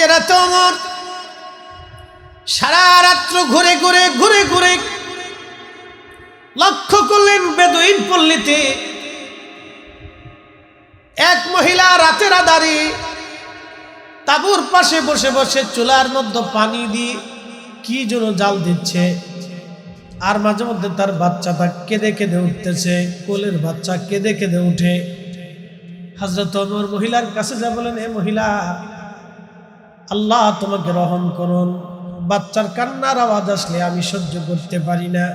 হাজরত ওমর সারা রাত্র ঘুরে ঘুরে ঘুরে ঘুরে লক্ষ্য করলেন বেদুইন পল্লীতে এক মহিলা রাতের আধারে তাঁবুর পাশে বসে বসে চুলার মধ্যে পানি দিয়ে কি যেন জাল দিচ্ছে, আর মাঝে মধ্যে তার বাচ্চাটা কেঁদে কেঁদে উঠতেছে, কোলের বাচ্চা কেঁদে কেঁদে উঠে। হযরত ওমর মহিলার কাছে যা বলেন, এ মহিলা, আল্লাহ তোমাকে রহম করুন, বাচ্চার কান্নার আওয়াজ আসলে আমি সহ্য করতে পারি না।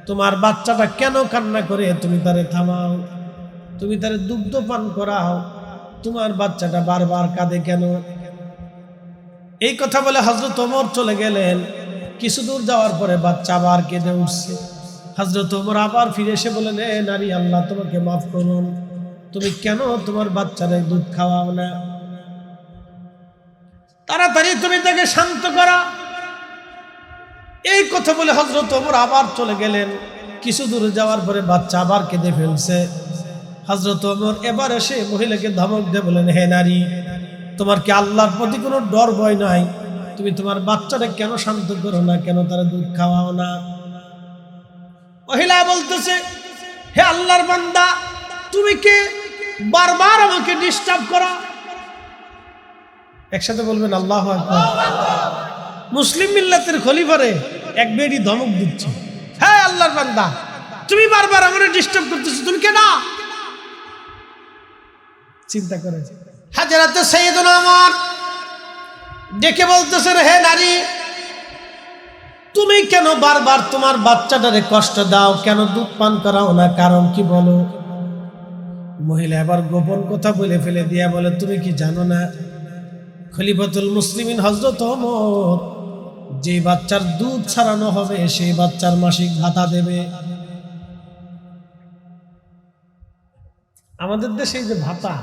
তোমার বাচ্চাটা কেন কান্না করে, তুমি তারে থামাও, তুমি তারে দুগ্ধ পান করাও, তোমার বাচ্চাটা বারবার কাঁদে কেন? এই কথা বলে হযরত ওমর চলে গেলেন। কিছু দূর যাওয়ার পরে বাচ্চা আবার কেঁদে উঠছে। হযরত ওমর আবার ফিরে এসে বলেন, এ নারী, আল্লাহ তোমাকে মাফ করুন, তুমি কেন তোমার বাচ্চারে দুধ খাওয়াও না? তাড়াতাড়ি তুমি তাকে শান্ত করো। এই কথা বলে হযরত ওমর আবার চলে গেলেন। কিছু দূরে যাওয়ার পরে বাচ্চা আবার কেঁদে ফেলছে। হযরত ওমর এবার এসে মহিলাকে ধমক দিয়ে বলেন, হে নারী, তোমার কি আল্লাহর প্রতি কোনো ডর ভয় নাই? তুমি তোমার বাচ্চাটা কেন শান্ত করো না, কেন তারা দুধ খাওয়াও না? মহিলা বলতেছে, হে আল্লাহর বান্দা, তুমি কে বারবার আমাকে ডিস্টার্ব করো? একসাথে বলবেন আল্লাহু আকবার। মুসলিম মিল্লাতের খলিফারে এক বেড়ি ধমক দিচ্ছে, হ্যাঁ আল্লাহর বান্দা, তুমি বারবার আমাকে ডিস্টার্ব করতেছো, তুমি কেন? চিন্তা করে হযরত সাইয়েদুনা ওমর ডেকে বলতেছেন, হে নারী, তুমি কেন বারবার তোমার বাচ্চাটারে কষ্ট দাও, কেন দুধ পান করাও না, কারণ কি বলো? মহিলা আবার গোপন কথা বলে ফেলে দিয়া বলে, তুমি কি জানো না, খলিফাতুল মুসলিমিন হযরত ওমর যে বাচ্চার দুধ ছাড়ানো হবে সেই বাচ্চার মাসিক ভাতা দেবে। আমাদের দেশে যে ভাতা,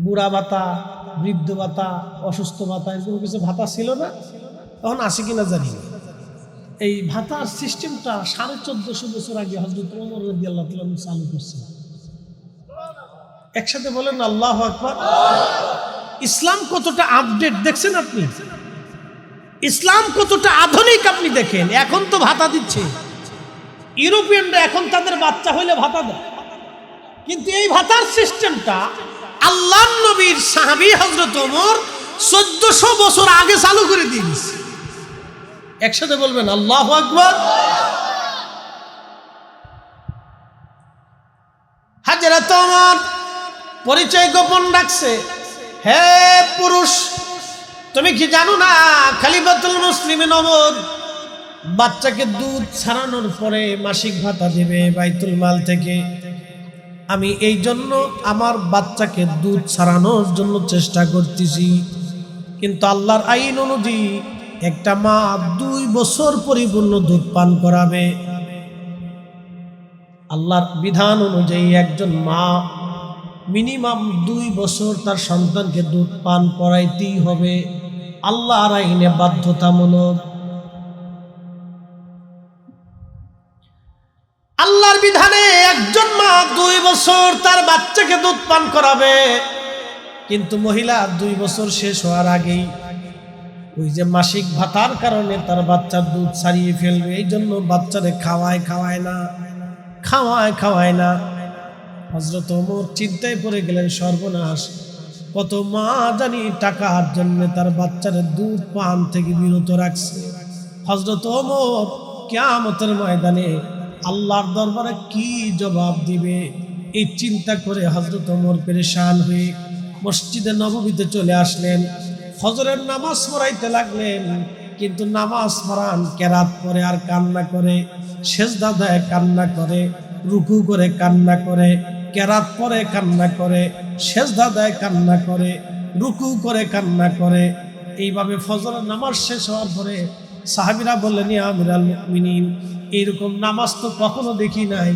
বুড়া ভাতা, বৃদ্ধ ভাতা, অসুস্থ ভাতা, এরকম কিছু ভাতা ছিল না, তখন আসে কিনা জানি না। এই ভাতার সিস্টেমটা 1450 বছর আগে হযরত ওমর রাদিয়াল্লাহু তাআলা চালু করছে। একসাথে বলেন আল্লাহু আকবার। ইসলাম কতটা আপডেট দেখছেন আপনি? ইসলাম কতটা আধুনিক আপনি দেখেন। এখন তো ভাতা দিচ্ছে, ইউরোপিয়ানরা এখন তাদের বাচ্চা হইলে ভাতা দেয়, কিন্তু এই ভাতার সিস্টেমটা আল্লাহর নবীর সাহাবী হযরত ওমর 1400 বছর আগে চালু করে দিয়েছে। একসাথে বলবেন আল্লাহু আকবার। হযরত ওমর পরিচয় গোপন রাখছে, হে পুরুষ, তুমি কি জানো না, খলিফাতুল মুসলিমিন ওমর বাচ্চাকে দুধ ছাড়ানোর পরে মাসিক ভাতা দেবে বাইতুল মাল থেকে। আমি এই জন্য আমার বাচ্চাকে দুধ ছাড়ানোর জন্য চেষ্টা করতেছি, কিন্তু আল্লাহর আইন অনুযায়ী একটা মা 2 বছর পরিপূর্ণ দুধ পান করাবে। আল্লাহর বিধান অনুযায়ী একজন মা মিনিমাম 2 বছর তার সন্তানকে দুধ পান করাইতেই হবে, আল্লাহর আইনে বাধ্যতামূলক। আল্লাহর বিধানে একজন মা 2 বছর তার বাচ্চাকে দুধ পান করাবে, কিন্তু মহিলা 2 বছর শেষ হওয়ার আগেই ওই যে মাসিক ভাতার কারণে তার বাচ্চার দুধ ছাড়িয়ে ফেলবে, এই জন্য বাচ্চারে খাওয়ায় না। হযরত ওমর চিন্তায় পড়ে গেলেন, সর্বনাশ, কত মা জানি টাকার জন্য তার বাচ্চারে দুধ পান থেকে বিরত রাখছে। হযরত ওমর কিয়ামতের ময়দানে আল্লাহর দরবারে কি জবাব দিবে, এই চিন্তা করে হযরত ওমর পেরেশান হয়ে মসজিদে নববীতে চলে আসলেন। ফজরের নামাজ পড়াইতে লাগলেন, কিন্তু নামাজ পড়ান, কেরাত পড়ে আর কান্না করে, সেজদা দেয় কান্না করে, রুকু করে কান্না করে, কেরাত পড়ে কান্না করে, সেজদা দেয় কান্না করে, রুকু করে কান্না করে। এইভাবে ফজরের নামাজ শেষ হওয়ার পরে সাহাবীরা বললেন, ইয়া আমিরাল মুমিনিন, এইরকম নামাজ তো কখনো দেখি নাই,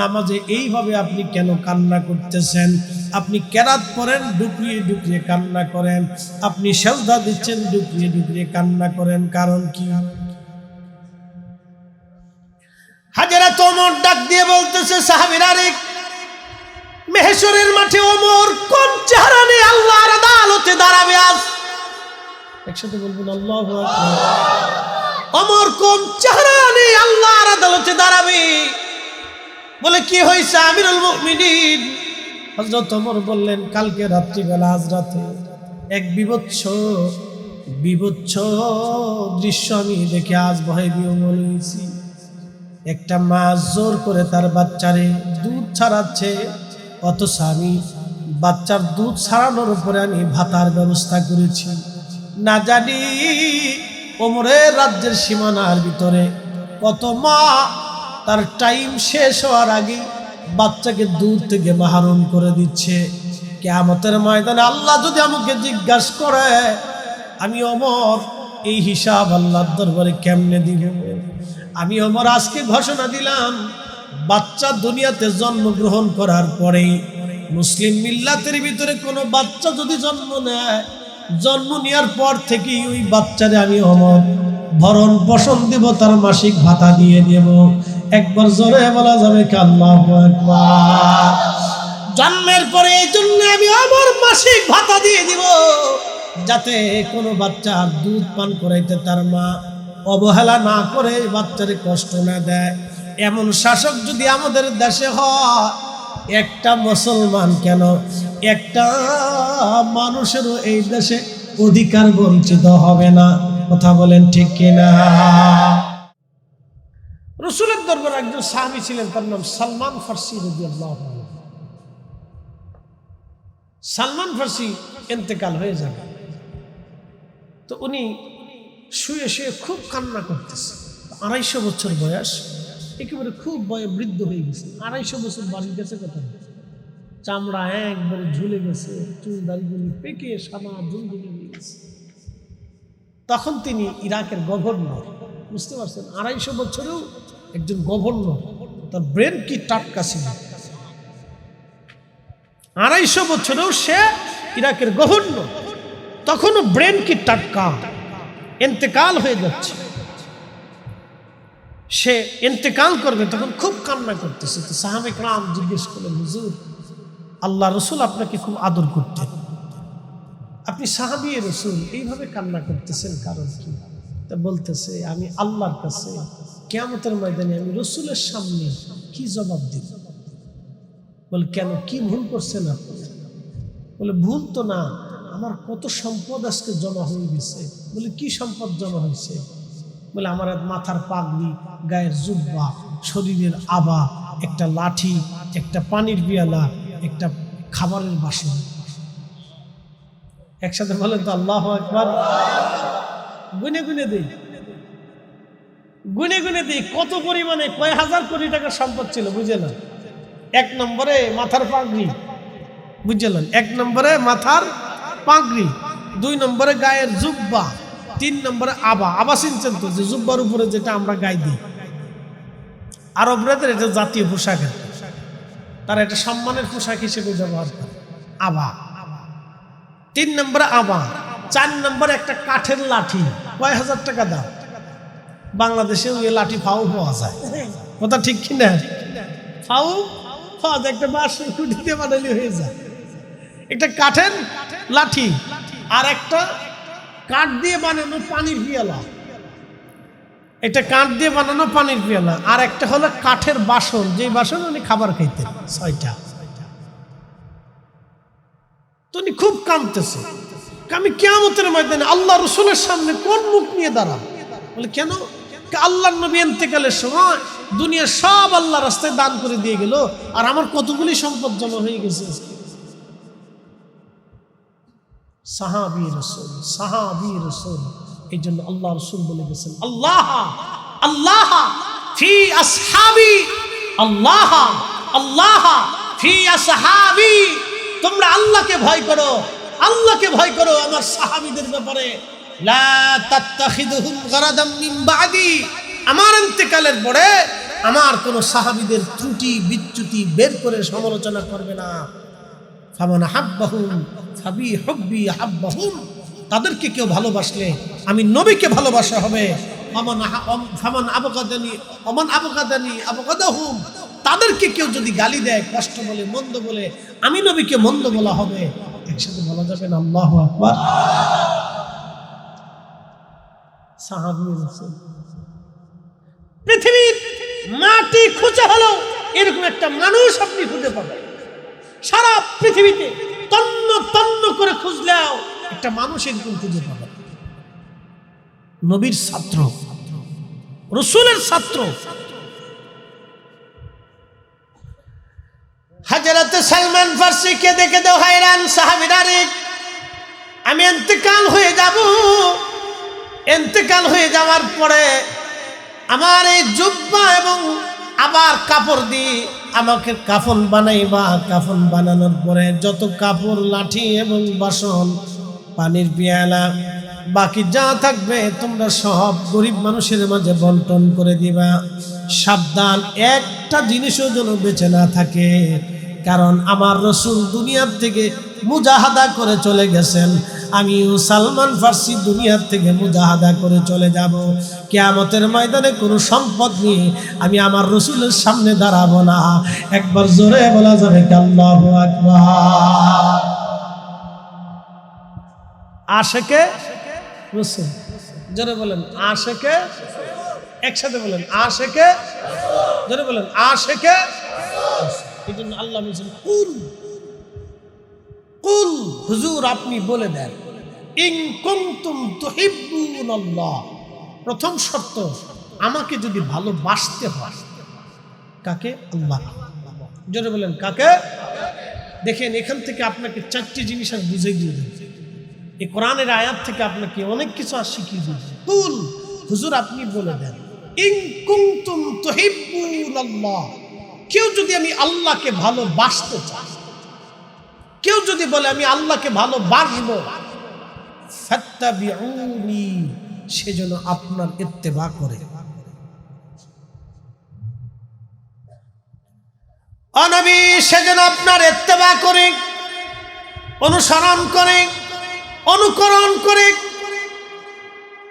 নামাজে এইভাবে আপনি কেন কান্না করতেছেন? আপনি কেরাত পড়েন, ডুকরিয়ে ডুকরিয়ে কান্না করেন, আপনি সেজদা দিচ্ছেন, ডুকরিয়ে ডুকরিয়ে কান্না করেন, কারণ কি? হযরত ওমর ডাক দিয়ে বলতেছে, সাহাবীরা রে, মেহশরের মাঠে ওমর কোন চেহারা নিয়ে আল্লাহর আদালতে দাঁড়াবে আজ? একসাথে বলবেন আল্লাহু আকবার। ওমর কোন চেহারা নিয়ে আল্লাহর আদালতে দাঁড়াবে? বলে কি হয়েছে আমিরুল মুমিনিন? হযরত ওমর বললেন, কালকে রাত্রিবেলা, আজ রাতে এক বিভৎস দৃশ্য আমি দেখে আজ ভয়ে বিহ্বল হয়েছি। একটা মা জোর করে তার বাচ্চারে দুধ ছাড়াচ্ছে, অথচ আমি বাচ্চার দুধ ছাড়ানোর উপরে আমি ভাতার ব্যবস্থা করেছি। না জানি ওমরের রাজ্যের সীমানার ভিতরে কত মা তার টাইম শেষ হওয়ার আগে বাচ্চাকে দুধ থেকে মাহরুম করে দিচ্ছে। কিয়ামতের ময়দানে আল্লাহ যদি আমাকে জিজ্ঞাসা করে, আমি ওমর এই হিসাব আল্লাহর দরবারে কেমনে দিব? আমি ওমর আজকে ঘোষণা দিলাম, বাচ্চা দুনিয়াতে জন্মগ্রহণ করার পরেই মুসলিম মিল্লাতের ভিতরে কোনো বাচ্চা যদি জন্ম নেয়, জন্ম নেওয়ার পর থেকেই ওই বাচ্চারে আমি ওমর ভরণ পোষণ দেব, তার মাসিক ভাতা দিয়ে দেব। একবার জোরে বলা যাবে কি আল্লাহু আকবার? জন্মের পরে এই জন্য আমি ওমর মাসিক ভাতা দিয়ে দিব, যাতে কোনো বাচ্চা দুধ পান করাইতে তার মা অবহেলা না করে, বাচ্চারে কষ্ট না দেয়। এমন শাসক যদি আমাদের দেশে হয়, একটা মুসলমান কেন, একটা মানুষেরও এই দেশে অধিকার বঞ্চিত হবে না। কথা বলেন ঠিক কিনা? রাসূলের দরবারে একজন সাহাবী ছিলেন, তার নাম সালমান ফারসি রাদিয়াল্লাহু আনহু। সালমান ফারসি ইন্তেকাল হয়ে যাবে, তো উনি শুয়ে শুয়ে খুব কান্না করতেছে। 250 বছর বয়স, একেবারে খুব বৃদ্ধ হয়ে গেছে। 250 বছর বাড়ির গেছে, কথা চামড়া একবারে ঝুলে গেছে, চুল দাড়িগুলি পেকে সাদা ঝুলঝুলে হয়ে গেছে। তখন তিনি ইরাকের গভর্নর, বুঝতে পারছেন, 250 বছরেও একজন গভর্নর, তার ব্রেন কি টাটকা ছিল। 250 বছরেও সে ইরাকের গভর্নর, তখনও ব্রেন কি টাটকা। ইন্তেকাল হয়ে যাচ্ছে, সে ইন্তেকাল করবে, তখন খুব কান্না করতেছে। তো সাহাবে কেরাম জিজ্ঞেস করলেন, হুজুর, আল্লাহ রসুল আপনাকে খুব আদর করতেন, আপনি সাহাবী রসুল এইভাবে কান্না করতেছেন, কারণ কি? তা বলতেছে, আমি আল্লাহর কাছে কিয়ামতের ময়দানে আমি রসুলের সামনে কি জবাব দিব? বলে, কেন, কি ভুল করছেন আপনি? বলে, ভুল তো না, আমার কত সম্পদ আজকে জমা হয়ে গেছে। বলে, কি সম্পদ জমা হয়েছে? বলে, আমার মাথার পাগড়ি, গায়ের জুব্বা, শরীরের আবা, একটা লাঠি, একটা পানির পিয়ালা, একটা খাবারের বাসন। একসাথে বলেন তো আল্লাহু আকবার। গুনে গুনে দেই, গুনে গুনে দিই কত পরিমাণে, কয় হাজার কোটি টাকার সম্পদ ছিল, বুঝলেন? 1 নম্বরে মাথার পাগড়ি, বুঝলেন? 1 নম্বরে মাথার পাগড়ি, 2 নম্বরে গায়ের জুব্বা, 3 নম্বরে আবা। আবা চিনছেন তো, যে জুব্বার উপরে যেটা আমরা গায়ে দিই, আরবরাদের এটা জাতীয় পোশাক, তারা এটা সম্মানের পোশাক হিসেবে ব্যবহার করে, আবা। 3 নম্বরে আবা। 4 নম্বরে একটা কাঠের লাঠি, কয় হাজার টাকা দাম। বাংলাদেশে ওই লাঠি ফাউ পাওয়া যায়, কথা ঠিক কিনা? ফাউ পাওয়া যায়, একটা বাঁশ কুটিতে বানালি হয়ে যায়। একটা কাঠের লাঠি, আর একটা কাঠ দিয়ে বানানো পানির পিয়ালা, একটা কাঠ দিয়ে বানানো পানির পিয়ালা, আর একটা হলো কাঠের বাসন, যে বাসন উনি খাবার খাইতেন, 6টা। তো উনি খুব কাঁদতেছে, আমি কিয়ামতের ময়দানে আল্লাহ রসুলের সামনে কোন মুখ নিয়ে দাঁড়াবো? বলে, কেন? আল্লাহর নবী ইন্তেকালের সময় দুনিয়ার সব আল্লাহ রাস্তায় দান করে দিয়ে গেল, আর আমার কতগুলি সম্পদ জমা হয়ে গেছে। সাহাবী রাসূল, সাহাবী রাসূল, এই জন্য আল্লাহ রসুল বলে গেছেন, আল্লাহ আল্লাহ ফি আসহাবি, আল্লাহ আল্লাহ ফি আসহাবি। তোমরা আল্লাহকে ভয় করো, আল্লাহকে ভয় করো আমার সাহাবীদের ব্যাপারে। লা তাত্তাখিদুহুম গারাদাম মিন বাদি, আমার ইন্তেকালের পরে আমার কোন সাহাবীদের ত্রুটি বিচ্যুতি বের করে সমালোচনা করবে না। ফামান হাব্বাহুম ফাবি হুব্বি হাব্বাহুম, তাদেরকে কেউ ভালোবাসলে আমি নবীকে ভালোবাসা হবে। ফামান আবগাদানি ওমান আবগাদানি আবগাদাহুম, তাদেরকে কেউ যদি গালি দেয়, কষ্ট বলে, মন্দ বলে, আমি নবীকে মন্দ বলা হবে। একসাথে বলা যাবে না আল্লাহু আকবার? সাহাবী রাসূল। পৃথিবীর মাটি খুঁজে হলো এরকম একটা মানুষ আপনি খুঁজে পাবেন। সারা পৃথিবীতে তন্ন তন্ন করে খুঁজলেও একটা মানুষ এরকম খুঁজে পাবেন। নবীর ছাত্র, রাসূলের ছাত্র। হযরত সালমান ফারসিকে দেখে তো হায়রান সাহাবীরা, রে আমি ইন্তেকাল হয়ে যাব, ইন্তেকাল হয়ে যাওয়ার পরে আমার এই জুব্বা এবং আবার কাপড় দিয়ে আমাকে কাফন বানাইবা। কাফন বানানোর পরে যত কাপড়, লাঠি এবং বাসন, পানির পিয়ালা, বাকি যা থাকবে তোমরা সব গরিব মানুষের মাঝে বন্টন করে দিবা। সাবধান, একটা জিনিসও যেন বেঁচে না থাকে, কারণ আমার রাসূল দুনিয়ার থেকে মুজাহাদা করে চলে গেছেন। আমিও সালমান ফারসি দুনিয়ার থেকে মুজাহাদা করে চলে যাব। কিয়ামতের ময়দানে কোনো সম্পদ নিয়ে আমি আমার রাসূলের সামনে দাঁড়াবো না। একবার জোরে বলা যাবে কি আল্লাহু আকবার। আশিকে রাসূল, জোরে বলেন আশিকে, একসাথে বলেন আশিকে, জোরে বলেন আশিকে। এই জন্য আল্লাহ বলছেন কুল কুল, হুজুর আপনি বলে দেন, ইন কুনতুম তুহিব্বুনাল্লাহ। প্রথম শর্ত, আমাকে যদি ভালোবাসতে হয়। কাকে? আল্লাহ। জোরে বলেন কাকে? দেখেন এখান থেকে আপনাকে চারটি জিনিস আর বুঝে দিয়ে দেন। এই কোরআনের আয়াত থেকে আপনাকে অনেক কিছু আর শিখিয়ে দিয়েছে। কুল, হুজুর আপনি বলে দেন, ইন কুনতুম তুহিব্বুনাল্লাহ। কেউ যদি আমি আল্লাহকে ভালোবাসতে চাই, কেউ যদি বলে আমি আল্লাহকে ভালোবাসবো, ফাত্তাবিউনি, সেজন্য আপনার ইত্তেবা করে। ও নবী, সেজন্য আপনার ইত্তেবা করে, অনুসরণ করে, অনুকরণ করে।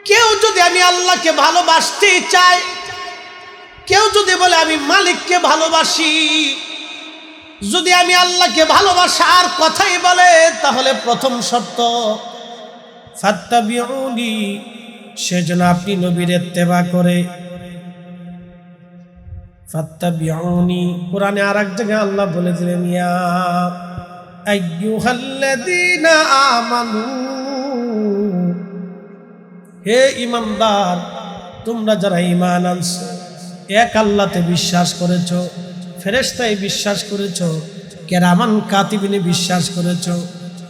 কেউ যদি আমি আল্লাহকে ভালোবাসতে চাই, কেউ যদি বলে আমি মালিককে ভালোবাসি, যদি আমি আল্লাহকে ভালোবাসার কথাই বলে, তাহলে প্রথম শর্ত ফাত্তাবিউনি, সেজন্য আপনি নবীর ইত্তেবা করে। ফাত্তাবিউনি, কোরআনে আরেক জায়গায় আল্লাহ বলে দিলেন, ইয়া আইয়ুহাল্লাযীনা আমানু, হে ঈমানদার, তোমরা যারা ঈমান আনছো, এক আল্লাহতে বিশ্বাস করেছো, ফেরেশতায় বিশ্বাস করেছো, কেরামান কাতিবিনে বিশ্বাস করেছো,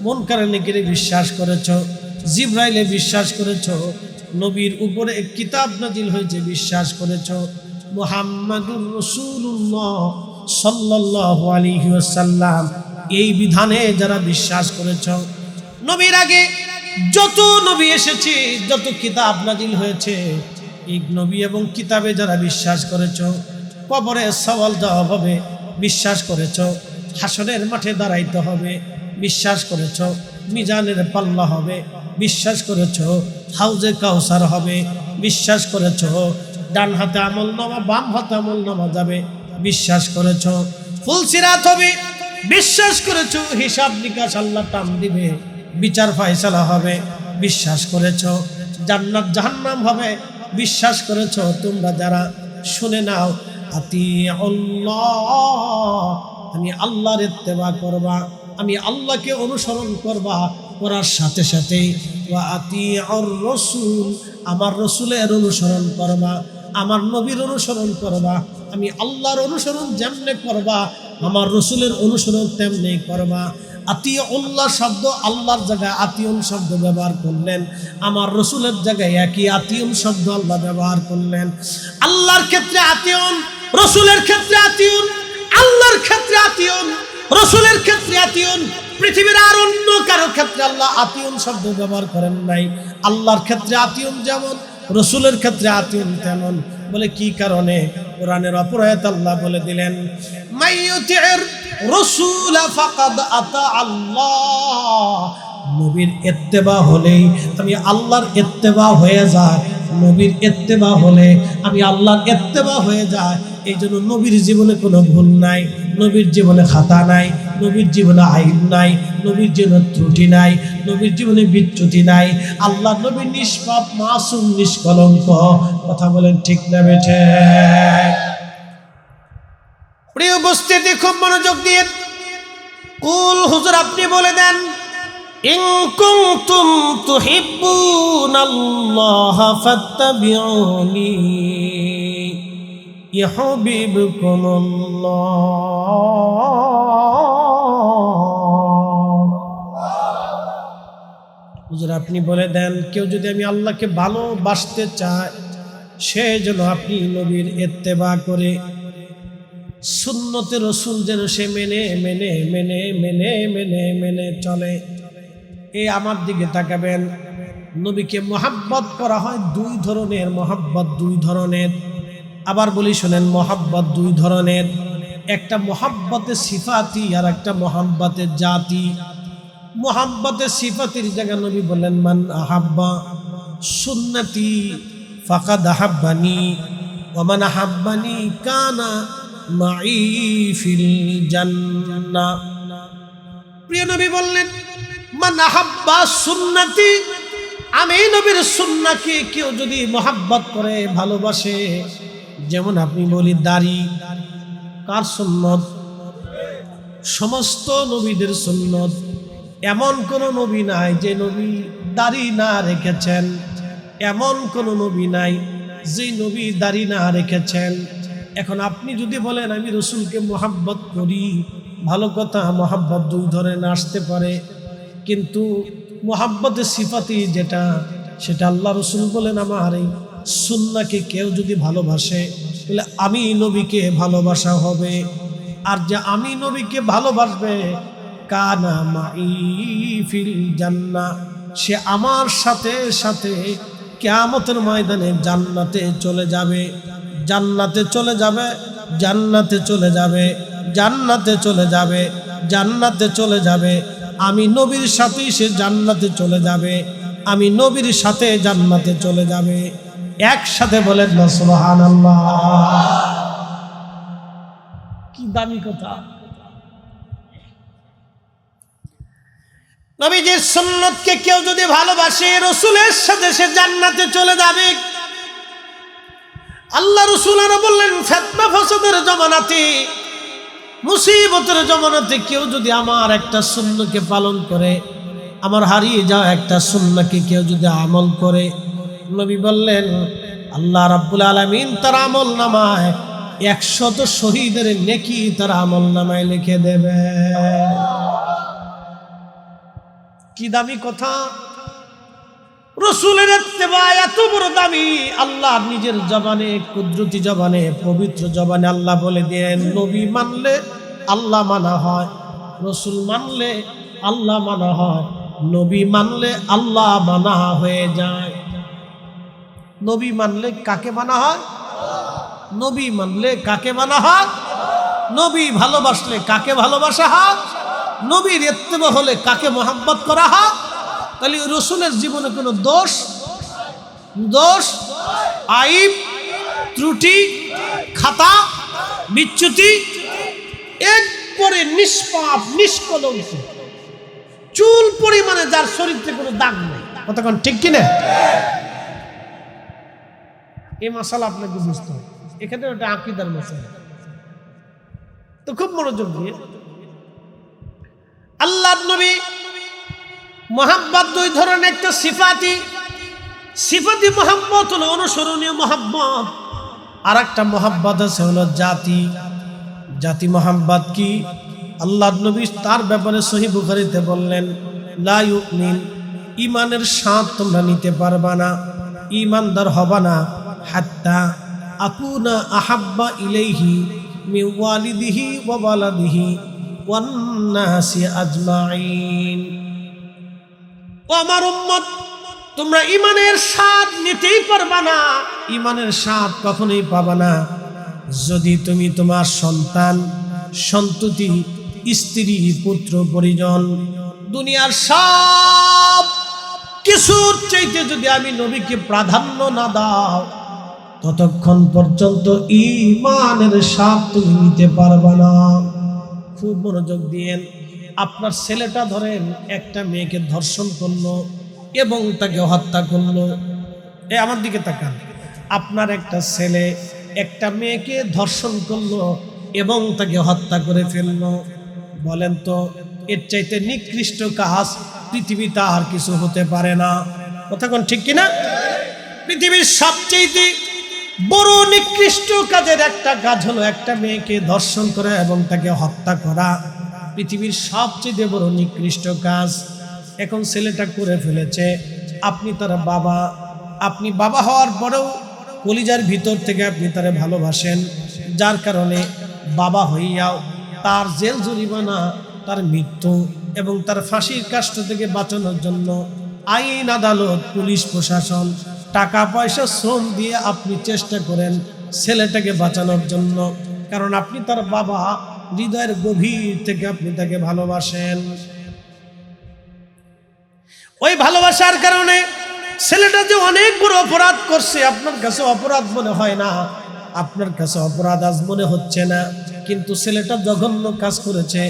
মুনকার নেকিরে বিশ্বাস করেছো, জিবরাইলে বিশ্বাস করেছো, নবীর উপরে এক কিতাব নাজিল হয়েছে বিশ্বাস করেছো, মুহাম্মাদুর রাসূলুল্লাহ সাল্লাল্লাহু আলাইহি ওয়াসাল্লাম এই বিধানে যারা বিশ্বাস করেছো, নবীর আগে যত নবী এসেছে, যত কিতাব নাজিল হয়েছে, এই নবী এবং কিতাবে যারা বিশ্বাস করেছো, কবরে সওয়াল জবাব হবে বিশ্বাস করেছো, হাসরের মাঠে দাঁড়াইতে হবে বিশ্বাস করেছো, মিজানের পাল্লা হবে বিশ্বাস করেছো, হাউজে কাউসার হবে বিশ্বাস করেছো, ডান হাতে আমলনামা বাম হাতে আমলনামা যাবে বিশ্বাস করেছো, ফুলসিরাত হবে বিশ্বাস করেছো, হিসাব নিকাশ আল্লাহ টান দিবে, বিচার ফয়সালা হবে বিশ্বাস করেছো, জান্নাত জাহান্নাম হবে বিশ্বাস করেছো। তোমরা যারা শুনে নাও, আতিউল্লাহ, আমি আল্লাহর ইত্তেবা করবা, আমি আল্লাহকে অনুসরণ করবা, করার সাথে সাথে ওয়া আতিউর রাসূল, আমার রাসূলের অনুসরণ করবা, আমার নবীর অনুসরণ করবা। আমি আল্লাহর অনুসরণ যেমনে করবা, আমার রাসূলের অনুসরণ তেমনি করবা। আতিউল্লাহ শব্দ আল্লাহর জায়গায় আতিউন শব্দ ব্যবহার করলেন, আমার রাসূলের জায়গায় একই আতিউন শব্দ আল্লাহ ব্যবহার করলেন। আল্লাহর ক্ষেত্রে আতিউন, রাসূলের ক্ষেত্রে আতিউন, আল্লাহর ক্ষেত্রে আতিউন, রাসূলের ক্ষেত্রে আতিউন। পৃথিবীর আর অন্য কারোর ক্ষেত্রে আল্লাহ আতিউন শব্দ ব্যবহার করেন নাই। আল্লাহর ক্ষেত্রে আতিউন যেমন, রাসূলের ক্ষেত্রে আতিউন তেমন। বলে কি কারণে? কোরআনের অপর আয়াত আল্লাহ বলে দিলেন, মাইয়ুতির রাসূল ফাকাদ আতা আল্লাহ, নবীর ইত্তেবা হলেই আমি আল্লাহর ইত্তেবা হয়ে যায়, নবীর ইত্তেবা হলে আমি আল্লাহর ইত্তেবা হয়ে যায়। এই জন্য নবীর জীবনে কোনো ভুল নাই, নবীর জীবনে খাতা নাই, নবীর জীবনে আইব নাই, নবীর জীবনে ত্রুটি নাই, নবীর জীবনে বিচ্যুতি নাই। আল্লাহ নবী নিষ্পাপ, মাসুম, নিষ্কলঙ্ক। কথা বলেন ঠিক না বেঠে? প্রিয় উপস্থিতি, খুব মনোযোগ দিয়ে কুল হুজুর আপনি বলে দেন, ইন কুনতুম তুহিব্বুনাল্লাহ ফাত্তাবিউনি ইউহিব্বুকুমুল্লাহ। হুজুর আপনি বলে দেন, কেউ যদি আমি আল্লাহকে ভালোবাসতে চায়, সে যেন আপনি নবীর ইত্তেবা করে সুন্নতে রসুল যেন সে মেনে মেনে মেনে মেনে মেনে মেনে চলে। এই আমার দিকে তাকাবেন, নবীকে মহাব্বত করা হয় দুই ধরনের, মহাব্বত দুই ধরনের। আবার বলি শোনেন, মহাব্বত দুই ধরনের, একটা মহাব্বতে সিফাতি আর একটা মহাব্বতে জাতি। মহাব্বতে সিফাতির জায়গা নবী বললেন, মান আহাব্বা সুন্নতি ফাকাদ আহাব্বানি ওয়া মান আহাব্বানি কানা মাই ফিল জান্নাহ। প্রিয় নবী বললেন, মান আহাব্বা সুন্নতি, আমি নবীর সুন্নাহকে কেউ যদি মহাব্বত করে, ভালোবাসে, যেমন আপনি বলি দাড়ি, কার সুন্নত? সমস্ত নবীদের সুন্নত। এমন কোন নবী নাই যে নবী দাড়ি না রেখেছেন, এমন কোন নবী নাই যে নবী দাড়ি না রেখেছেন। এখন আপনি যদি বলেন আমি রসুলকে মহাব্বত করি, ভালো কথা, মহাব্বত দুই ধরনের আসতে পারে, কিন্তু মহাব্বতের সিফাতি যেটা, সেটা আল্লাহ রসুল বলেন, আমার এই সুন্নাহকে কেউ যদি ভালোবাসে, তাহলে আমি নবীকে ভালোবাসা হবে। আর যে আমি নবীকে ভালোবাসবে, কানা মাই ফিল জান্নাহ, সে আমার সাথে সাথে কিয়ামতের ময়দানে জান্নাতে চলে যাবে, জান্নাতে চলে যাবে, জান্নাতে চলে যাবে, জান্নাতে চলে যাবে, জান্নাতে চলে যাবে। আমি নবীর সাথেই সে জান্নাতে চলে যাবে, আমি নবীর সাথে জান্নাতে চলে যাবে। একসাথে বলেন না সুবহানাল্লাহ। কি দামি কথা! নবীজির সুন্নতকে কেউ যদি ভালোবাসে, রসুলের সাথে সে জান্নাতে চলে যাবে। আল্লাহ রসুল আরো বললেন, ফিতনা ফাসাদের জমানাতে, মুসিবতের জমানাতে কেউ যদি আমার একটা সুন্নতকে পালন করে, আমার হারিয়ে যাওয়া একটা সুন্নাহকে কেউ যদি আমল করে, নবী বললেন আল্লাহ রাব্বুল আলামিন তার আমল নামায় 100 শহীদের নেকি তার আমল নামায় লিখে দেবে। কি দামি কথা! রসুলের ইত্তেবা এত বড় দামি। আল্লাহ নিজের জবানে, কুদরতি জবানে, পবিত্র জবানে আল্লাহ বলে দেন, নবী মানলে আল্লাহ মানা হয়, রসুল মানলে আল্লাহ মানা হয়, নবী মানলে আল্লাহ মানা হয়ে যায়। নবী মানলে কাকে মানা হয়? নবী মানলে কাকে মানা হয়? নবী ভালোবাসলে কাকে ভালোবাসা হয়? নবীর ইত্তেবা হলে কাকে মহাব্বত করা হয়? তাহলে রসুলের জীবনে কোনো দোষ, আইব, ত্রুটি, খাতা, বিচ্যুতি, একবারে নিষ্পাপ, নিষ্কলঙ্ক, চুল পরিমাণে যার শরীরে কোনো দাগ নেই। কতক্ষণ ঠিক কিনা? এই মাসালা আপনাকে বুঝতে হবে। এখানে ওটা আকীদার মাসালা, তো খুব মনোযোগ দিয়ে। আল্লাহর নবী মোহাব্বত দুই ধরনের, একটা সিফাতি মোহাব্বত হলো অনুসরণীয় মোহাব্বত, আর একটা মোহাব্বত আছে হলো জাতি মোহাব্বত। কি? আল্লাহর নবী তার ব্যাপারে সহিহ বুখারীতে বললেন, লা ইউমিন, ঈমানের স্বাদ তোমরা নিতে পারবা না, ঈমানদার হবা না, হাত্তা আকুনা আহাব্বা ইলাইহি মিন ওয়ালিদিহি ওয়া ওয়ালাদিহি ওয়ান নাসি আজমাইন। ও আমার উম্মত, তোমরা ঈমানের স্বাদ নিতেই পারবা না, ঈমানের স্বাদ কখনোই পাবা না যদি তুমি তোমার সন্তান, সন্ততি, স্ত্রী, পুত্র, পরিজন, দুনিয়ার সব কিছুর চাইতে যদি আমি নবীকে প্রাধান্য না দাও, ততক্ষণ পর্যন্ত ঈমানের স্বাদ তুমি নিতে পারবা না। খুব মনোযোগ দিয়েন। আপনার ছেলেটা ধরেন একটা মেয়েকে ধর্ষণ করলো এবং তাকে হত্যা করলো। আমার দিকে তাকান। আপনার একটা ছেলে একটা মেয়েকে ধর্ষণ করলো এবং তাকে হত্যা করে ফেললো। বলেন তো এর চাইতে নিকৃষ্ট কাজ পৃথিবীতে আর কিছু হতে পারে না। কথা কোন ঠিক কিনা? পৃথিবীর সবচেয়ে বড় নিকৃষ্ট কাজের একটা কাজ হলো একটা মেয়েকে ধর্ষণ করা এবং তাকে হত্যা করা। পৃথিবীর সবচেয়ে বড় নিকৃষ্ট কাজ। এখন ছেলেটা করে ফেলেছে, আপনি তার বাবা, আপনি বাবা হওয়ার পরেও কলিজার ভিতর থেকে আপনি তারে ভালোবাসেন, যার কারণে বাবা হইয়াও তার জেল জরিমানা, তার মৃত্যু এবং তার ফাঁসির কাষ্ট থেকে বাঁচানোর জন্য আইন আদালত, পুলিশ প্রশাসন, টাকা পয়সা, শ্রম দিয়ে আপনি চেষ্টা করেন ছেলেটাকে বাঁচানোর জন্য, কারণ আপনি তার বাবা, হৃদয়ের গভীর থেকে আপনি তাকে ভালোবাসেন। ওই ভালোবাসার কারণে ছেলেটা যে অনেক বড় অপরাধ করছে আপনার কাছে অপরাধ মনে হয় না, আপনার কাছে অপরাধ আজ মনে হচ্ছে না, কিন্তু ছেলেটা জঘন্য কাজ করেছে,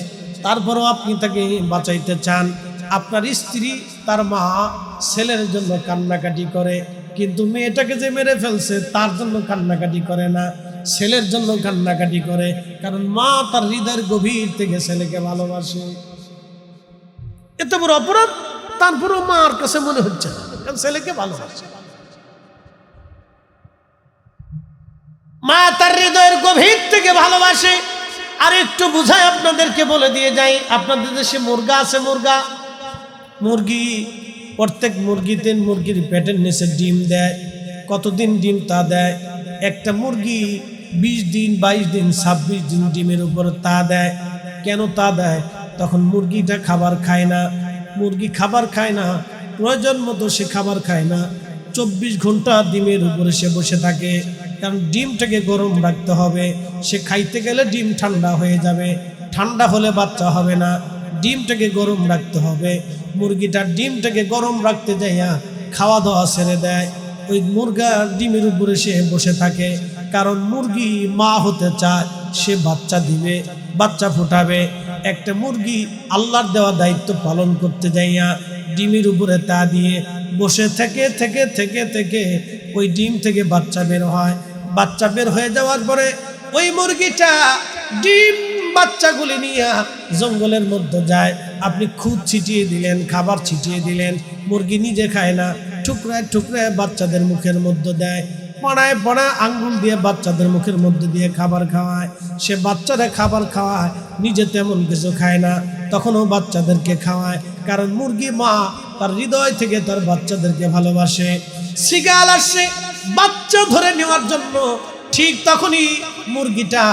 তারপরও আপনি তাকে বাঁচাইতে চান। আপনার স্ত্রী, তার মা ছেলের জন্য কান্নাকাটি করে, কিন্তু মেয়েটাকে যে মেরে ফেলছে তার জন্য কান্নাকাটি করে না, ছেলের জন্য কান্নাকাটি করে, কারণ মা তার হৃদয়ের গভীর থেকে ছেলেকে ভালোবাসে। এত বড় অপরাধ তারপরও মার কাছে মনে হচ্ছে না, কারণ ছেলেকে ভালোবাসে। মা তার হৃদয়ের গভীর থেকে ভালোবাসে। আর একটু বুঝাই আপনাদেরকে বলে দিয়ে যাই, আপনাদের দেশে মুরগা আছে, মুরগি, প্রত্যেক মুরগিতে মুরগির পেটের নিচে ডিম দেয়। কতদিন ডিম তা দেয়? একটা মুরগি 20 দিন, 22 দিন, 26 দিন ডিমের উপর তা দেয়। কেন তা দেয়? তখন মুরগিটা খাবার খায় না, মুরগি খাবার খায় না, প্রয়োজন মতো সে খাবার খায় না, 24 ঘন্টা ডিমের উপরে সে বসে থাকে, কারণ ডিমটাকে গরম রাখতে হবে। সে খাইতে গেলে ডিম ঠান্ডা হয়ে যাবে, ঠান্ডা হলে বাচ্চা হবে না, ডিমটাকে গরম রাখতে হবে। মুরগিটা ডিমটাকে গরম রাখতে যাইয়া খাওয়া দাওয়া ছেড়ে দেয়, ওই মুরগা ডিমের উপরে সে বসে থাকে, কারণ মুরগি মা হতে চায়, সে বাচ্চা দিবে, বাচ্চা ফোটাবে। একটা মুরগি আল্লাহর দেওয়া দায়িত্ব পালন করতে যাইয়া ডিমের উপরে তা দিয়ে বসে থেকে থেকে থেকে থেকে ওই ডিম থেকে বাচ্চা বের হয়। বাচ্চা বের হয়ে যাওয়ার পরে ওই মুরগিটা ডিম বাচ্চাগুলি নিয়ে জঙ্গলের মধ্যে যায়। আপনি খুদ ছিটিয়ে দিলেন, খাবার ছিটিয়ে দিলেন, মুরগি নিজে খায় না, টুকরায় টুকরায় বাচ্চাদের মুখের মধ্যে দেয়, পড়ায় পড়া আঙ্গুল দিয়ে বাচ্চাদের মুখের মধ্যে দিয়ে খাবার খাওয়ায়। সে বাচ্চারা খাবার খাওয়ায়, নিজে তেমন কিছু খায় না, তখনও বাচ্চাদেরকে খাওয়ায়, কারণ মুরগি মা তার হৃদয় থেকে তার বাচ্চাদেরকে ভালোবাসে। শিগাল আসছে বাচ্চা ধরে নেওয়ার জন্য, ঠিক তখনই মুরগিটা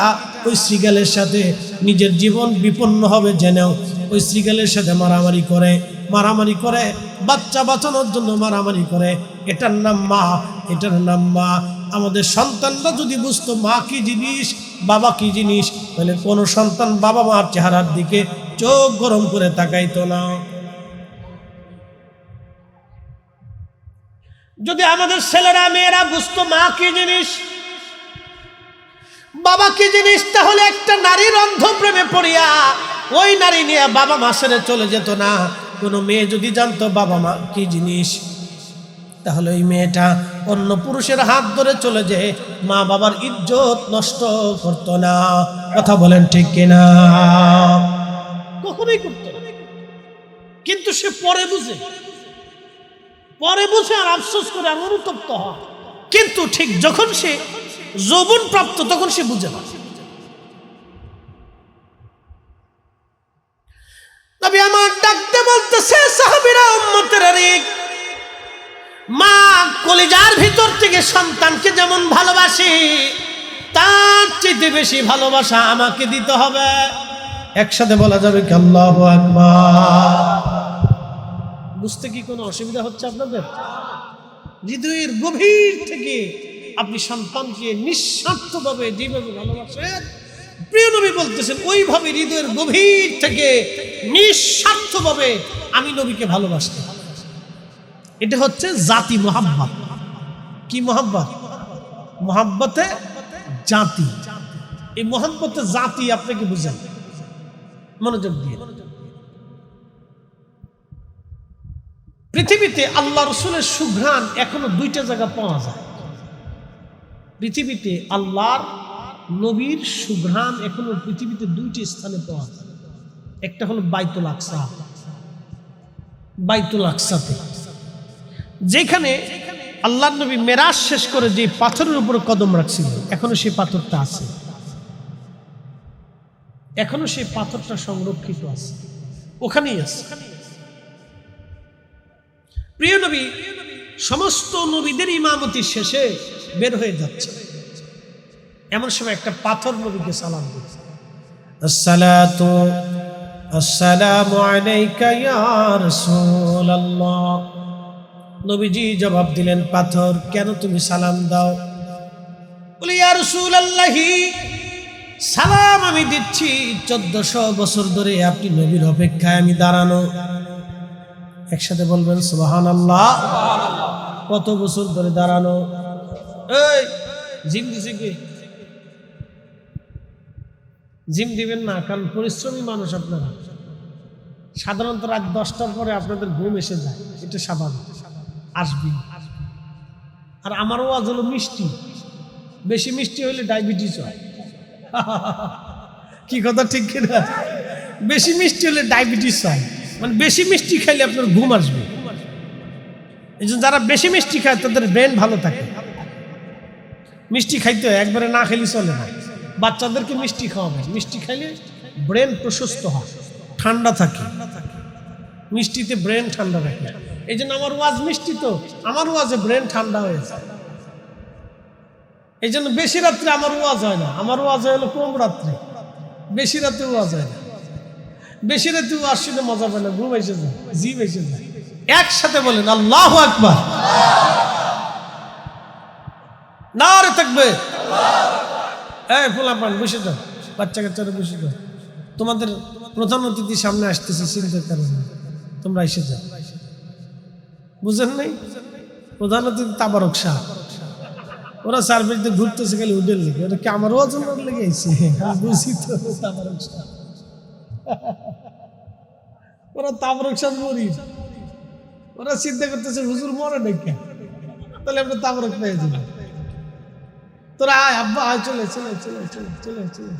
ওই শিগালের সাথে নিজের জীবন বিপন্ন হবে জেনেও ওই শিগালের সাথে মারামারি করে, বাচ্চা বাঁচানোর জন্য মারামারি করে। এটার নাম মা, এটার নাম মা। আমাদের সন্তানরা যদি বুঝতো মা কি জিনিস, বাবা কি জিনিস, তাহলে কোনো সন্তান বাবা মার চেহারার দিকে চোখ গরম করে তাকাইতো না। যদি আমাদের ছেলেরা মেয়েরা বুঝতো মা কি জিনিস, বাবা কি জিনিস, তাহলে একটা নারীর অন্ধ প্রেমে পড়িয়া ওই নারী নিয়ে বাবা মা ছেড়ে চলে যেত না। কোনো মেয়ে যদি জানতো বাবা মা কি জিনিস, তাহলে ওই মেয়েটা অন্য পুরুষের হাত ধরে চলে যেয়ে মা বাবার ইজ্জত নষ্ট করতো না। কথা বলেন ঠিক কিনা? কখনোই করতো না। কিন্তু সে পরে বুঝে আর আফসোস করে আর অনুতপ্ত হয়। কিন্তু ঠিক যখন সে যৌবন প্রাপ্ত তখন সে বুঝে না। নবী আমার ডাকতে বলতেছে, সাহাবীরা, উম্মতের আরেক মা কলিজার ভিতর থেকে সন্তানকে যেমন ভালোবাসে, তার চেয়ে বেশি ভালোবাসা আমাকে দিতে হবে। একসাথে বলা যাবে কি আল্লাহু আকবার? বুঝতে কি কোনো অসুবিধা হচ্ছে আপনাদের? হৃদয়ের গভীর থেকে আপনি সন্তানকে নিঃস্বার্থভাবে যেভাবে ভালোবাসেন, প্রিয় নবী বলতেছেন ওইভাবে হৃদয়ের গভীর থেকে নিঃস্বার্থভাবে আমি নবীকে ভালোবাসতে। এটা হচ্ছে জাতি মোহাব্বত। কি মোহাব্বত? মোহাব্বতে জাতি। এই মোহাব্বতে জাতি আপনাকে বুঝেন। মনোযোগ দিয়ে। পৃথিবীতে আল্লাহ রসুলের সুঘ্রাণ এখনো দুইটা জায়গা পাওয়া যায়। পৃথিবীতে আল্লাহর নবীর সুঘ্রাণ এখনো পৃথিবীতে দুইটি স্থানে পাওয়া যায়। একটা হলো বাইতুল আকসা, বাইতুল আকসাতে, যেখানে আল্লাহর নবী মেরাজ শেষ করে যে পাথরের উপরে কদম রাখছিল, এখনো সেই পাথরটা আছে, এখনো সেই পাথরটা সংরক্ষিত আছে, ওখানেই আছে। প্রিয় নবী সমস্ত নবীদের ইমামতি শেষে বের হয়ে যাচ্ছে, এমন সময় একটা পাথর নবীকে সালাম দিচ্ছে, আসসালাতু আসসালামু আলাইকা ইয়া রাসূলুল্লাহ। নবীজি জবাব দিলেন, পাথর কেন তুমি সালাম দাও? বলে, ইয়া রাসূলুল্লাহ, সালাম আমি দিচ্ছি 1400 বছর ধরে আপনি নবীর অপেক্ষায় আমি দাঁড়ানো। একসাথে বলবেন সুবহানাল্লাহ। কত বছর ধরে দাঁড়ানো? এই জিম দিছে কি? জিম দিবেন না, কারণ পরিশ্রমী মানুষ আপনারা। সাধারণত রাত 10টার পরে আপনাদের ঘুম এসে যায়, এটা স্বাভাবিক, আসবি। আর আমার ওয়াজ হলো মিষ্টি, বেশি মিষ্টি হলে ডায়াবেটিস হয়। কি কথা ঠিক কিনা? বেশি মিষ্টি হলে ডায়াবেটিস হয়, মানে বেশি মিষ্টি খাইলে আপনার ঘুম আসবে। এই জন্য যারা বেশি মিষ্টি খায় তাদের ব্রেন ভালো থাকে। মিষ্টি খাইতে হয়, একবারে না খেলে চলে না। বাচ্চাদেরকে মিষ্টি খাওয়াবেন, মিষ্টি খাইলে ব্রেন প্রশস্ত হয়, ঠান্ডা থাকে, মিষ্টিতে ব্রেন ঠান্ডা থাকে। এই জন্য আমার ওয়াজ মিষ্টি, তো আমার ওয়াজে ব্রেন ঠান্ডা হয়ে যায়। এই জন্য বেশি রাত্রে আমার ওয়াজ হয় না, আমার ওয়াজ হলো কম রাত্রে, বেশি রাত্রে ওয়াজ হয় না। বেশি রাত্রে ওয়াজ শুনে মজা পায় না, ঘুম এসে যায়, জিভ এসে যায়। একসাথে বলেন আল্লাহু আকবার, নারে তাকবীর। এই ফুলাপান বসে যাও, বাচ্চা কাচ্চারা বসে যাও, তোমাদের প্রধান অতিথি সামনে আসতেছে, চিন্তার কারণে তোমরা এসে যাও। বুঝেন নাই? প্রধান অতিথি তাবারক শাহ, ওরা সার্ভিসে ঘুরতেছে খালি উডের লেগে, ওরা কি আমার ওজন লেগে আইছে? বুঝি তো তাবারক শাহ, ওরা তাবারক শাহ মরিদ, ওরা চিন্তা করতেছে হুজুর মরে নাকি, তাহলে আমরা তাবারক পেয়ে যাবো। তোরা আয় আব্বা, আয়, চলে চলে চলে চলে চলে চলে,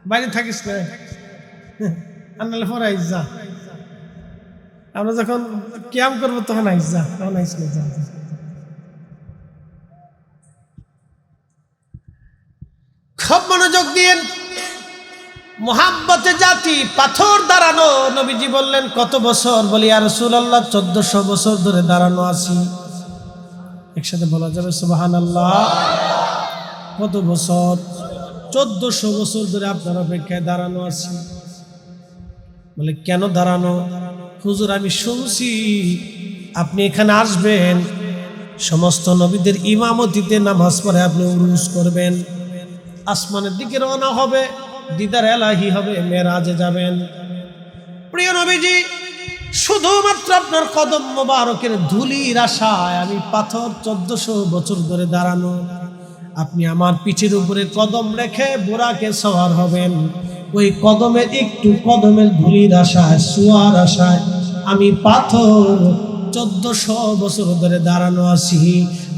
বাইরে থাকিস না, আনলে পরে আইস যা। আমরা যখন ক্যাম করবো তখন আইস যা, তখন আইস না, যা। খুব মনোযোগ দিয়ে মোহাব্বতে জাতি পাথর দাঁড়ানো। নবীজি বললেন, কত বছর? বলি, ইয়া রাসূলুল্লাহ 1400 বছর ধরে দাঁড়ানো আছি। একসাথে বলা যাবে সুবহানাল্লাহ। কত বছর? 1400 বছর ধরে আপনার অপেক্ষায় দাঁড়ানো আছি। বলে, কেন দাঁড়ানো? হুজুর আমি শুনছি আপনি এখানে আসবেন, সমস্ত নবীদের ইমামতিতে নামাজ পড়ে আপনি উরুস করবেন, আসমানের দিকে রওনা হবে, দিদার এলাহি হবে, মেরাজে যাবেন। প্রিয় নবীজি, শুধুমাত্র আপনার কদম মোবারকের ধুলির আশায় আমি পাথর 1400 বছর ধরে দাঁড়ানো। আপনি আমার পিঠের উপরে কদম রেখে বুরাকে সওয়ার হবেন, ওই কদমের একটু কদমের ধুলির আশায়, শোয়ার আশায় আমি পাথর 1400 বছর ধরে দাঁড়ানো আছি।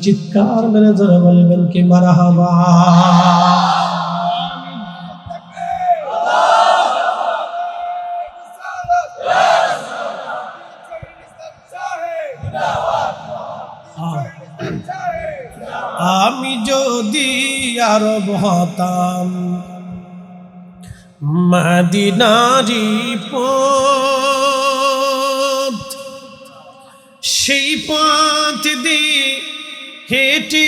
চিৎকার মেরে ধরে বলবেন কি মারহাবা। আমি যদি আরব হতাম, মদিনারি পথ, সেই পথ দিয়ে হেঁটে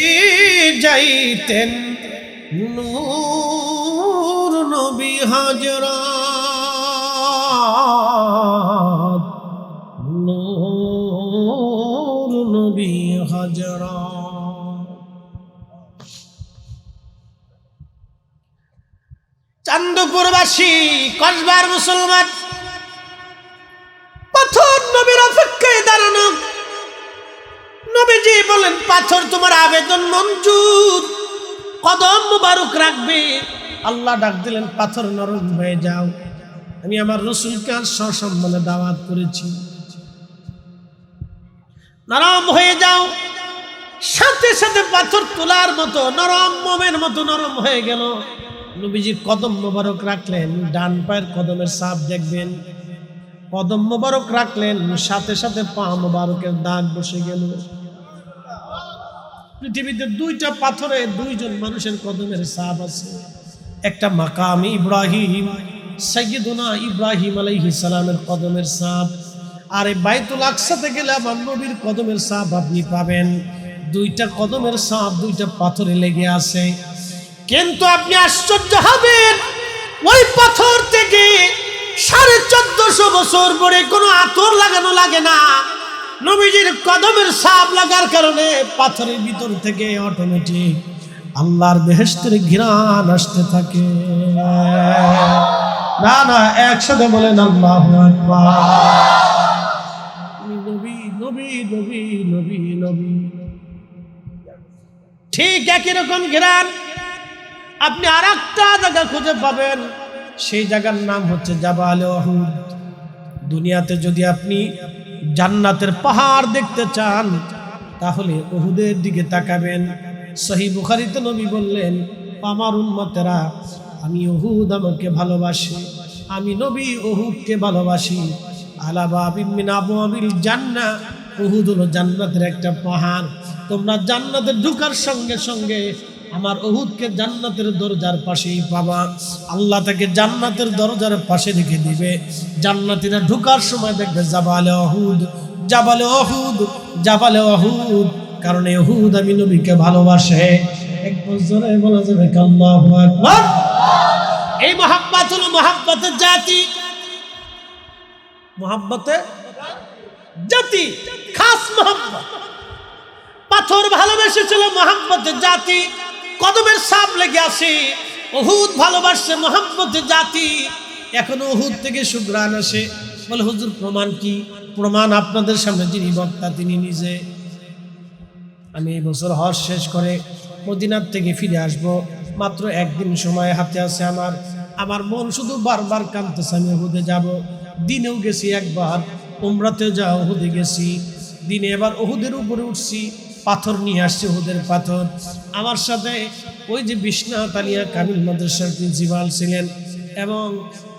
যাইতেন নূর নবী হযরত, নূর নবী হযরত। চান্দপুরবাসী, কসবার মুসলমান, পাথর নবীর অপেক্ষায় দাঁড়ানো। নবীজি বলেন, পাথর তোমার আবেদন মঞ্জুর, কদম মুবারক রাখবে। আল্লাহ ডাক দিলেন, পাথর নরম হয়ে যাও। আমি আমার রসুলকে সসম্মানে দাওয়াত করেছি, নরম হয়ে যাও। সাথে সাথে পাথর তোলার মতো নরম, মোমের মতো নরম হয়ে গেল। নবীজি কদম মোবারক রাখলেন, ডান পায়ের কদমের ছাপ দেখবেন, কদম মোবারক রাখলেন, সাথে সাথে পা মোবারকের দাগ বসে গেল। পৃথিবীতে দুইটা পাথরে দুইজন মানুষের কদমের ছাপ আছে, একটা মাকাম ইব্রাহিম, সাইয়্যিদুনা ইব্রাহিম আলাইহিস সালামের কদমের ছাপ, আর এই বাইতুল আকসাতে গেলে আমার নবীর কদমের ছাপ আপনি পাবেন। দুইটা কদমের ছাপ দুইটা পাথরে লেগে আছে। কিন্তু আপনি আশ্চর্য হবেন, ওই পাথর থেকে 1450 বছর পরে কোনো আতর লাগানো লাগে না। নবীজির কদমের ছাপ লাগার কারণে পাথরের ভিতর থেকে অটোমেটিক আল্লাহর বেহেশতের ঘ্রাণ আসতে থাকে। না না, একসাথে বলেন আল্লাহু আকবার। নবী নবী নবী নবী নবী, ঠিক একই রকম ঘ্রাণ আপনি আর একটা জায়গা খুঁজে পাবেন, সেই জায়গার নাম হচ্ছে জাবাল উহুদ। দুনিয়াতে যদি আপনি জান্নাতের পাহাড় দেখতে চান তাহলে উহুদের দিকে তাকাবেন। সহিহ বুখারীতে নবী বললেন, আমার উম্মতেরা, আমি উহুদ আমাকে ভালোবাসি, আমি নবী উহুদকে ভালোবাসি। আলা বাবিন মিন আবওয়াবিল জান্নাহ, উহুদ হলো জান্নাতের একটা পাহাড়। তোমরা জান্নাতে ঢোকার সঙ্গে সঙ্গে আমার উহুদকে জান্নাতের দরজার পাশেই পাবা। আল্লাহ তাকে জান্নাতের দরজার পাশে রেখে দিবে। জান্নাতীরা ঢোকার সময় দেখবে জাবালে উহুদ, জাবালে উহুদ, জাবালে উহুদ, কারণ উহুদ আমি নবীকে ভালোবাসে। একবার জোরে বলা যাবে আল্লাহু আকবার। এই মহব্বত হলো মহব্বতের জাতি, মহব্বতের জাতি, খাস মহব্বত। পাথর ভালোবেসেছিল মহব্বতের জাতি, কদমের ছাপ লেগে আসে। উহুদ ভালোবাসছে মহব্বতের জাতি, এখনো উহুদ থেকে সুঘ্রাণ আসে। বলে হুজুর প্রমাণ কি? প্রমাণ আপনাদের সামনে যিনি বক্তা তিনি নিজে। আমি এই বছর হজ শেষ করে মদিনার থেকে ফিরে আসব, মাত্র একদিন সময় হাতে আছে আমার। আমার মন শুধু বারবার কাঁদতেছে, আমি উহুদে যাব। দিনেও গেছি একবার, উমরাতে যাও উহুদে গেছি, দিনে এবার উহুদের উপরে উঠছি, পাথর নিয়ে আসছে, উহুদের পাথর। আমার সাথে ওই যে বিশ্বনাথ আলিয়া কামিল মাদ্রাসার প্রিন্সিপাল ছিলেন এবং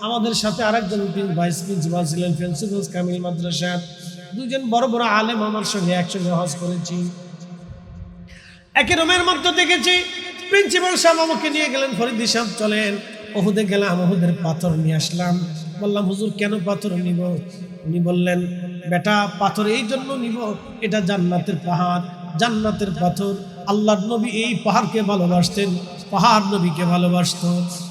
আমাদের সাথে আরেকজন ভাইস প্রিন্সিপাল ছিলেন ফেন্সিগঞ্জ কামিল মাদ্রাসার। দুজন বড় বড় আলেম আমার সঙ্গে একসঙ্গে হজ করেছি, একই রুমের মধ্যে দেখেছি। প্রিন্সিপাল সাহেব আমাকে নিয়ে গেলেন, ফরিদি সাহেব চলেন উহুদে গেলাম, উহুদের পাথর নিয়ে আসলাম। বললাম হুজুর কেন পাথর নিব? উনি বললেন, বেটা পাথর এই জন্য নিব, এটা জান্নাতের পাহাড়, জান্নাতের পাথর। আল্লাহর নবী এই পাহাড়কে ভালোবাসতেন, পাহাড় নবীকে ভালোবাসত।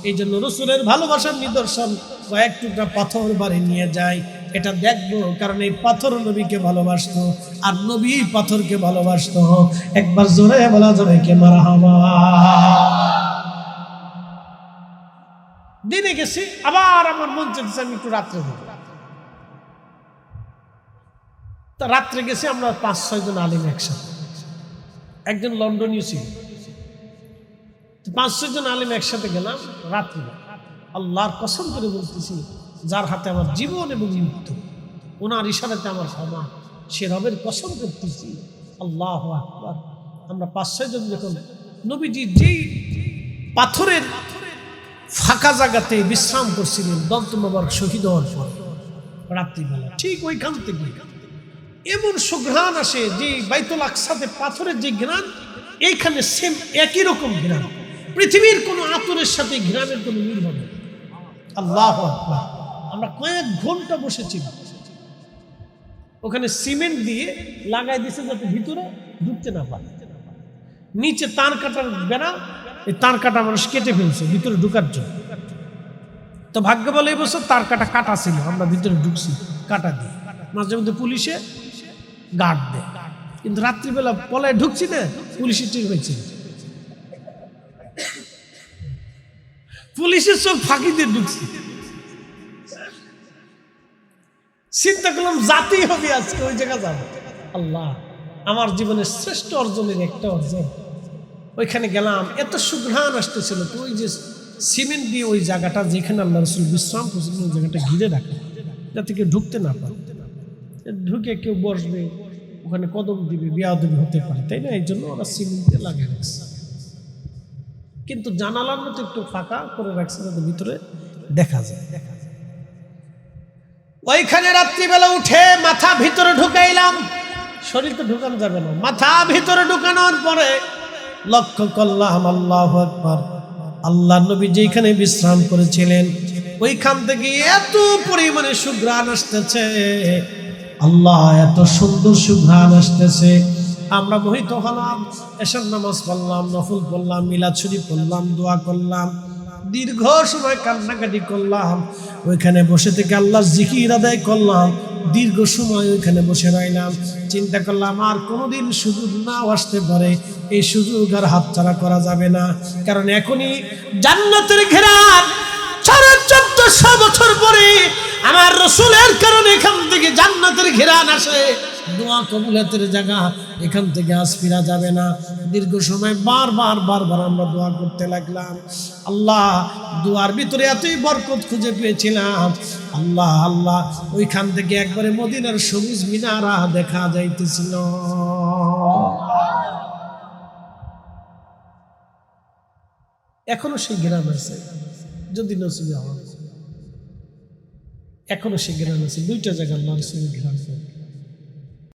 এই জন্য রসুলের ভালোবাসার নিদর্শন কয়েক টুকরা পাথর বাড়ি নিয়ে যায়, এটা দেখবো, কারণ এই পাথর নবীকে ভালোবাসত আর নবী পাথরকে ভালোবাসত। একবার জোরে বলা যাবে কে মারহাবা। দিনে গেছি, আবার আমার মন চাইছে আমি একটু রাত্রে যাবো। তা রাত্রে গেছি আমরা 5-6 জন আলিম একসাথে, একজন লন্ডনীয় ছিল। 5-6 জন আলিম একসাথে গেলাম রাত্রে। আল্লাহর কসম করে বলতেছি, যার হাতে আমার জীবন এবং মৃত্যু, ওনার ইশারাতে আমার ক্ষমা, সে রবের কসম করতেছি, আল্লাহু আকবার। আমরা 5-6 জন যখন নবীজি যেই পাথরের ফাঁকা জায়গাতে বিশ্রাম করছিলেন দন্ত মোবারক শহীদ হওয়ার পর রাত্রিবেলা, ঠিক ওইখান থেকে এমন সুঘ্রাণ আসে যে বাইতুল আকসাতে পাথরের যে ঘ্রাণ, এইখানে সেম একই রকম ঘ্রাণ। পৃথিবীর কোনো আতরের সাথে ঘ্রাণের কোনো মিল হবে। আল্লাহু আকবার। আমরা কয়েক ঘন্টা বসেছিলাম ওখানে, সিমেন্ট দিয়ে লাগাই দিয়েছে যাতে ভিতরে ঢুকতে না পারে। নিচে তার কাটার বেড়া, এই তার কাটা মানুষ কেটে ফেলছে ভিতরে ঢুকার জন্য। তো ভাগ্য বলে এই বছর তার কাটা ছিল, আমরা ভিতরে ঢুকছি কাটা দিয়ে। মাঝে মধ্যে পুলিশে গার্ড দেয়, কিন্তু রাত্রিবেলা পলায় ঢুকছি না, পুলিশের টের হয়েছে। পুলিশের সব ফাঁকি দিয়ে ঢুকছি। চিন্তা করলাম জাতি হবে আজকে ওই জায়গা যাবো। আল্লাহ, আমার জীবনের শ্রেষ্ঠ অর্জনের একটা অর্জন। ওইখানে গেলাম, এত সুঘ্রাণ আসতেছিল। তো ওই যে সিমেন্ট দিয়ে ওই জায়গাটা যেখানে আল্লাহ রসুল বিশ্রাম করছেন ওই জায়গাটা ঘিরে রাখে, যাতে কেউ ঢুকতে না পারে। ঢুকে কেউ বসবে, ওখানে কদম দিবে, বেয়াদবি হতে পারে, তাই না? এই জন্য ওরা সিমেন্ট দিয়ে লাগিয়ে রাখছে। কিন্তু জানালার মতো একটু ফাঁকা করে রাখছে যাতে ভিতরে দেখা যায়। ওইখানে রাত্রিবেলা উঠে মাথা ভিতরে ঢুকাইলাম, শরীর তো ঢুকানো যাবে না, মাথা ভিতরে ঢুকানোর পরে লক্ষ্য করলাম আল্লাহু আকবার, আল্লাহ নবী যেখানে বিশ্রাম করেছিলেন ওইখান থেকে এত পরিমাণে সুঘ্রাণ আসতেছে, আল্লাহ এত সুন্দর সুঘ্রাণ আসতেছে। আমরা মোহিত হলাম, এশার নামাজ পড়লাম, নফল পড়লাম, মিলাদ শরীফ পড়লাম, দোয়া করলাম, দীর্ঘ সময় কান্নাকাটি করলাম, ওইখানে বসে থেকে আল্লাহর জিকির আদায় করলাম, দীর্ঘ সময় ওইখানে বসে রইলাম। চিন্তা করলাম আর কোনোদিন সুযোগ নাও আসতে পারে, এই সুযোগ আর হাতছাড়া করা যাবে না, কারণ এখনই জান্নাতের ঘেরান 1450 বছর পরে আমার রসুলের কারণে এখান থেকে জান্নাতের ঘেরান আসে, দোয়া কবুলাতের জায়গা, এখান থেকে আজ ফিরা যাবে না। দীর্ঘ সময় বারবার আমরা দোয়া করতে লাগলাম। আল্লাহ দোয়ার ভিতরে এতই বরকত খুঁজে পেয়েছিলাম, আল্লাহ আল্লাহ ওইখান থেকে একবারে মদিনার সবুজ মিনারা দেখা যাইতেছিল। এখনো সেই গ্রাম আছে, যদি নসিবে হয় এখনো সেই গ্রাম আছে, দুইটা জায়গা আল্লাহ রসুলের গ্রাম।